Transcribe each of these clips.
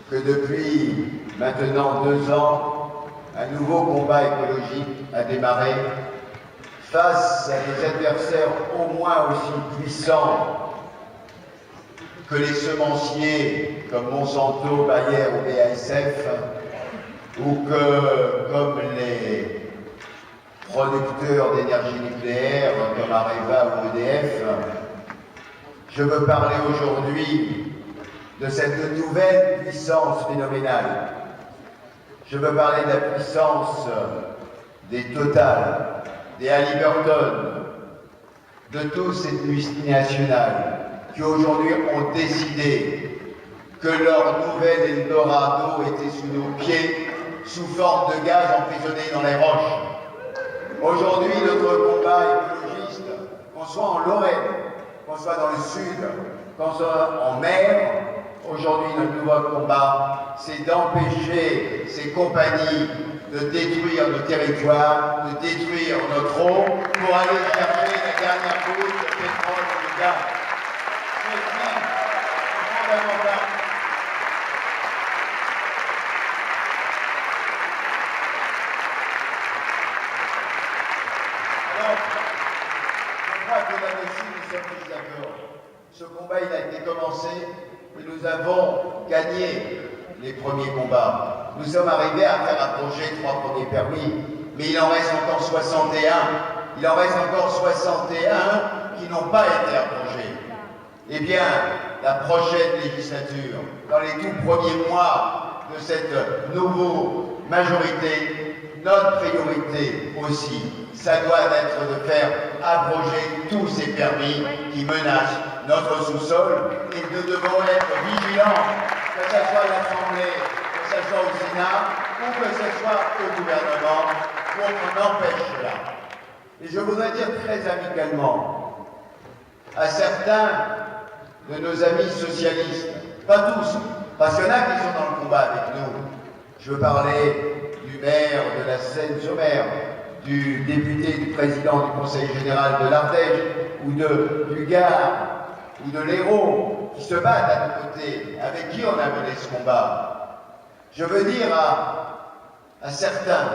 que depuis maintenant 2 ans, un nouveau combat écologique a démarré face à des adversaires au moins aussi puissants que les semenciers comme Monsanto, Bayer ou BASF, ou que comme les producteurs d'énergie nucléaire comme Areva ou EDF. Je veux parler aujourd'hui de cette nouvelle puissance phénoménale. Je veux parler de la puissance des Total, des Halliburton, de tous ces multinationales qui aujourd'hui ont décidé que leur nouvel Eldorado était sous nos pieds, sous forme de gaz emprisonné dans les roches. Aujourd'hui, notre combat écologiste, qu'on soit en Lorraine, qu'on soit dans le sud, qu'on soit en mer, aujourd'hui notre nouveau combat, c'est d'empêcher ces compagnies de détruire nos territoires, de détruire notre eau, pour aller chercher la dernière goutte de pétrole et de gaz. C'est fondamental. Alors, je crois que là-dessus, nous sommes tous d'accord. Ce combat, il a été commencé et nous avons gagné les premiers combats. Nous sommes arrivés à faire approcher 3 premiers permis, mais il en reste encore 61. Il en reste encore 61 qui n'ont pas été approchés. Eh bien, la prochaine législature, dans les tout premiers mois de cette nouvelle majorité, notre priorité aussi, ça doit être de faire abroger tous ces permis qui menacent notre sous-sol, et nous devons être vigilants, que ce soit à l'Assemblée, que ce soit au Sénat, ou que ce soit au gouvernement, pour qu'on empêche cela. Et je voudrais dire très amicalement à certains de nos amis socialistes, pas tous, parce qu'il y en a qui sont dans le combat avec nous. Je veux parler du maire de la Seine-sur-Mer, du député, du président du Conseil général de l'Ardèche, ou du Gard, ou de l'Hérault, qui se battent à nos côtés, avec qui on a mené ce combat. Je veux dire à certains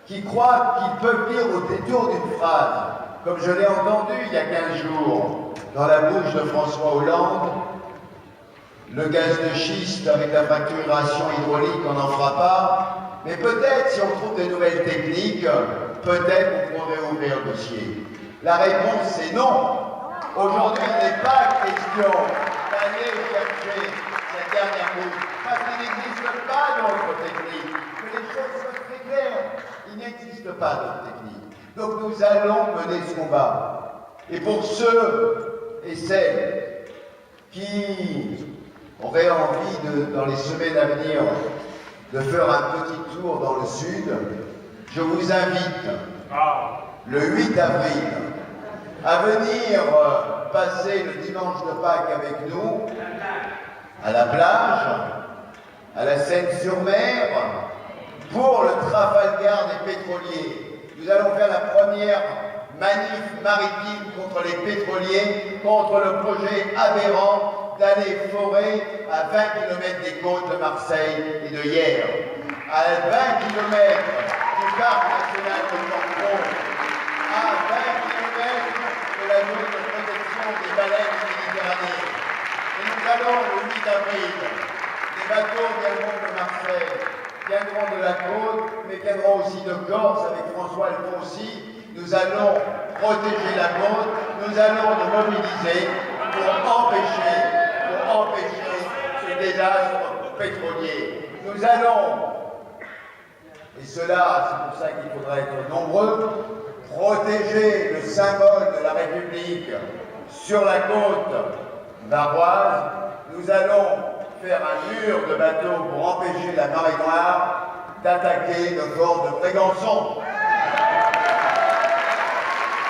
qui croient qu'ils peuvent dire au détour d'une phrase, comme je l'ai entendu il y a 15 jours, dans la bouche de François Hollande, le gaz de schiste avec la fracturation hydraulique, on n'en fera pas, mais peut-être si on trouve des nouvelles techniques, peut-être on pourrait ouvrir le dossier. La réponse c'est non. Aujourd'hui, il n'est pas question d'aller chercher cette dernière route, parce qu'il n'existe pas d'autre technique. Que les choses soient très claires, il n'existe pas d'autre technique. Donc nous allons mener ce combat. Et pour ceux et celles qui auraient envie, dans les semaines à venir, de faire un petit tour dans le sud, je vous invite, le 8 avril, à venir passer le dimanche de Pâques avec nous, à la plage, à la Seine-sur-Mer, pour le Trafalgar des pétroliers. Nous allons faire la première manif maritime contre les pétroliers, contre le projet aberrant d'aller forer à 20 km des côtes de Marseille et de Hyères, à 20 km du parc national de Tampon, à 20 km de la zone de protection des baleines méditerranéennes. Et nous allons, le 8 avril, des bateaux viendront de Marseille, viendront de la côte, mais viendront aussi de Corse avec François Alfonsi. Nous allons protéger la côte, nous allons nous mobiliser pour empêcher ce désastre pétrolier. Nous allons, et cela, c'est pour ça qu'il faudra être nombreux, protéger le symbole de la République sur la côte varoise. Nous allons faire un mur de bateaux pour empêcher la marée noire d'attaquer le port de Brégançon.